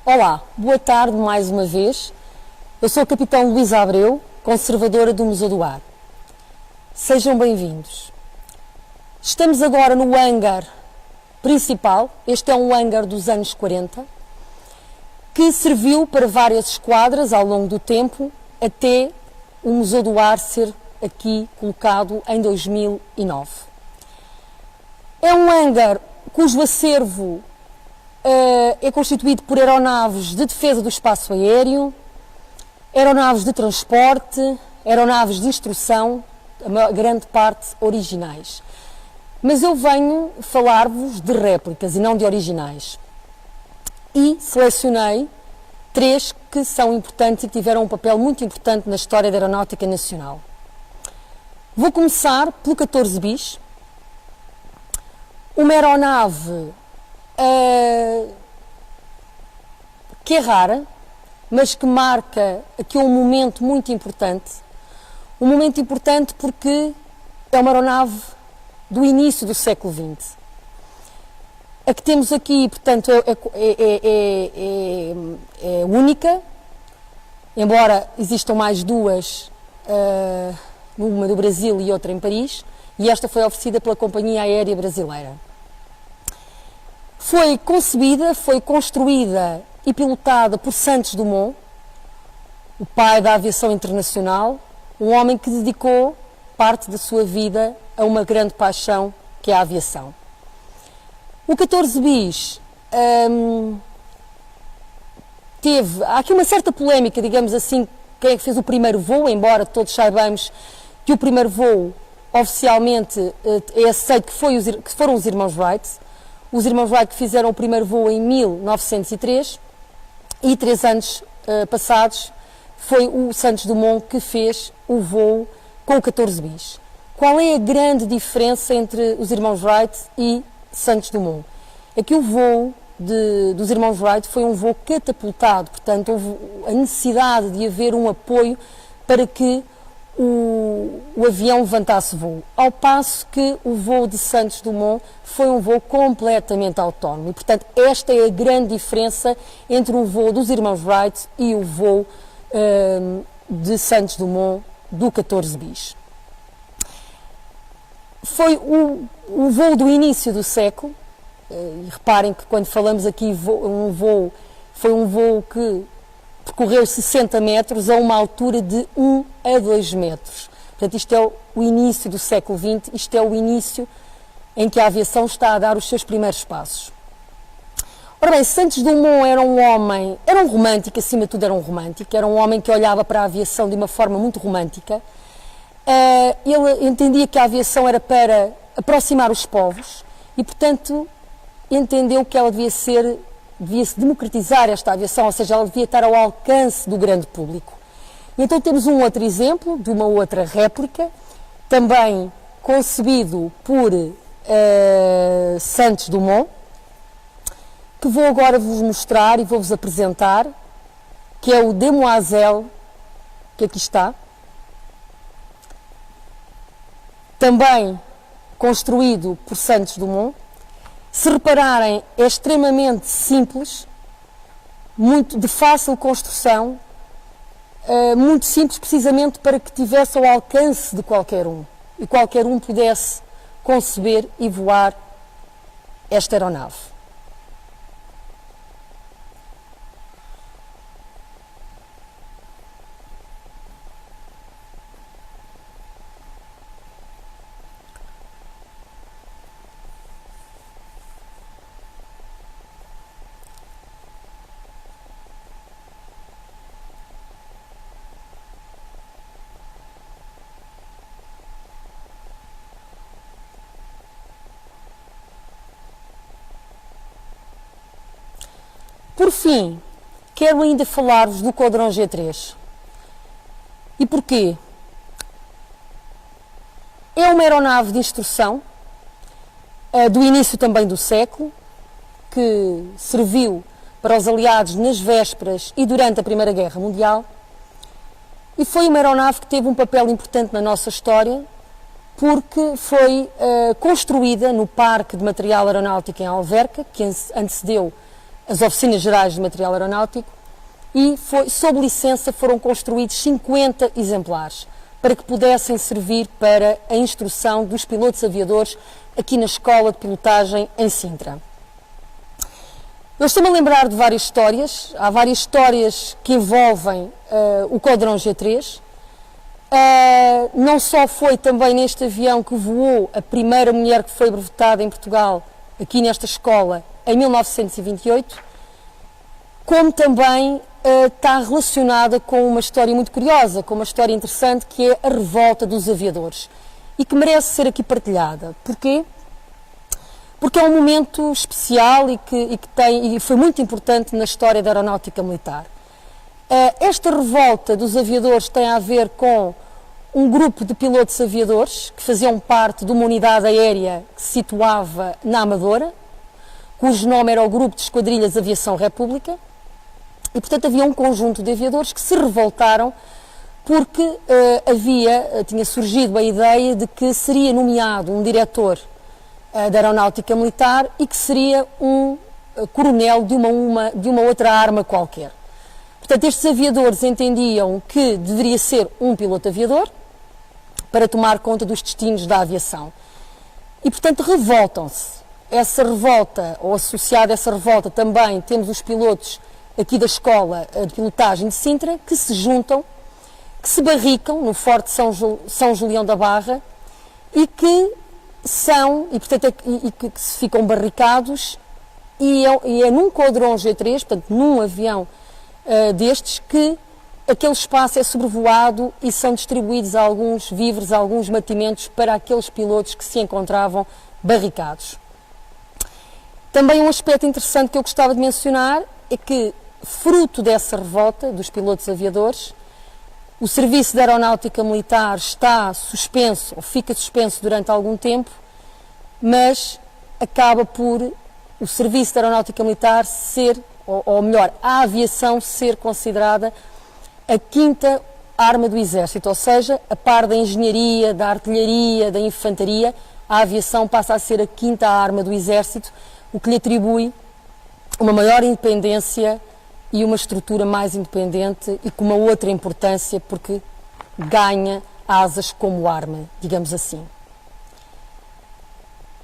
Olá, boa tarde mais uma vez. Eu sou a Capitão Luísa Abreu, conservadora do Museu do Ar. Sejam bem-vindos. Estamos agora no hangar principal. Este é um hangar dos anos 40, que serviu para várias esquadras ao longo do tempo, até o Museu do Ar ser aqui colocado em 2009. É um hangar cujo acervo é constituído por aeronaves de defesa do espaço aéreo, aeronaves de transporte, aeronaves de instrução, a grande parte originais. Mas eu venho falar-vos de réplicas e não de originais. E selecionei 3 que são importantes e que tiveram um papel muito importante na história da aeronáutica nacional. Vou começar pelo 14 bis, uma aeronave que é rara, mas que marca aqui um momento muito importante. Um momento importante porque é uma aeronave do início do século XX. A que temos aqui, portanto, é única, embora existam mais duas, uma do Brasil e outra em Paris, e esta foi oferecida pela Companhia Aérea Brasileira. Foi concebida, foi construída e pilotada por Santos Dumont, o pai da aviação internacional, um homem que dedicou parte da sua vida a uma grande paixão, que é a aviação. O 14 bis há aqui uma certa polémica, digamos assim, quem é que fez o primeiro voo, embora todos saibamos que o primeiro voo oficialmente é aceito que foram os irmãos Wright. Os irmãos Wright que fizeram o primeiro voo em 1903 e 3 anos passados foi o Santos Dumont que fez o voo com o 14 bis. Qual é a grande diferença entre os irmãos Wright e Santos Dumont? É que o voo dos irmãos Wright foi um voo catapultado, portanto houve a necessidade de haver um apoio para que o avião levantasse voo, ao passo que o voo de Santos Dumont foi um voo completamente autónomo. E, portanto, esta é a grande diferença entre o voo dos irmãos Wright e o voo de Santos Dumont do 14 bis. Foi o voo do início do século, e reparem que quando falamos aqui foi um voo que percorreu 60 metros a uma altura de 1 a 2 metros. Portanto, isto é o início do século XX, isto é o início em que a aviação está a dar os seus primeiros passos. Ora bem, Santos Dumont era um homem, era um romântico, acima de tudo era um homem que olhava para a aviação de uma forma muito romântica. Ele entendia que a aviação era para aproximar os povos e, portanto, entendeu que ela devia-se democratizar esta aviação, ou seja, ela devia estar ao alcance do grande público. E então temos um outro exemplo de uma outra réplica, também concebido por Santos Dumont, que vou agora vos mostrar e vou-vos apresentar, que é o Demoiselle, que aqui está. Também construído por Santos Dumont. Se repararem, é extremamente simples, muito de fácil construção, muito simples precisamente para que tivesse ao alcance de qualquer um e qualquer um pudesse conceber e voar esta aeronave. Por fim, quero ainda falar-vos do Caudron G3. E porquê? É uma aeronave de instrução, do início também do século, que serviu para os aliados nas vésperas e durante a Primeira Guerra Mundial, e foi uma aeronave que teve um papel importante na nossa história, porque foi construída no Parque de Material Aeronáutico em Alverca, que antecedeu as oficinas gerais de material aeronáutico, e sob licença foram construídos 50 exemplares para que pudessem servir para a instrução dos pilotos aviadores aqui na Escola de Pilotagem em Sintra. Eu estou-me a lembrar de várias histórias, há várias histórias que envolvem o Codrão G3. Não só foi também neste avião que voou a primeira mulher que foi brevetada em Portugal, aqui nesta escola, em 1928, como também está relacionada com uma história muito curiosa, com uma história interessante, que é a revolta dos aviadores, e que merece ser aqui partilhada. Porquê? Porque é um momento especial e foi muito importante na história da aeronáutica militar. Esta revolta dos aviadores tem a ver com um grupo de pilotos aviadores que faziam parte de uma unidade aérea que se situava na Amadora, cujo nome era o Grupo de Esquadrilhas Aviação República, e portanto havia um conjunto de aviadores que se revoltaram porque tinha surgido a ideia de que seria nomeado um diretor da aeronáutica militar e que seria um coronel de uma outra arma qualquer. Portanto, estes aviadores entendiam que deveria ser um piloto aviador para tomar conta dos destinos da aviação. E, portanto, revoltam-se. Essa revolta, ou associada a essa revolta, também temos os pilotos aqui da Escola de Pilotagem de Sintra, que se juntam, que se barricam no Forte São Julião da Barra e que que se ficam barricados, e é num Codrão G3, portanto, num avião destes, que aquele espaço é sobrevoado e são distribuídos alguns víveres, alguns mantimentos para aqueles pilotos que se encontravam barricados. Também um aspecto interessante que eu gostava de mencionar é que, fruto dessa revolta dos pilotos aviadores, o serviço da aeronáutica militar está suspenso, ou fica suspenso durante algum tempo, mas acaba por o serviço da aeronáutica militar ser, ou melhor, a aviação ser considerada a quinta arma do Exército, ou seja, a par da engenharia, da artilharia, da infantaria, a aviação passa a ser a quinta arma do Exército, o que lhe atribui uma maior independência e uma estrutura mais independente e com uma outra importância, porque ganha asas como arma, digamos assim.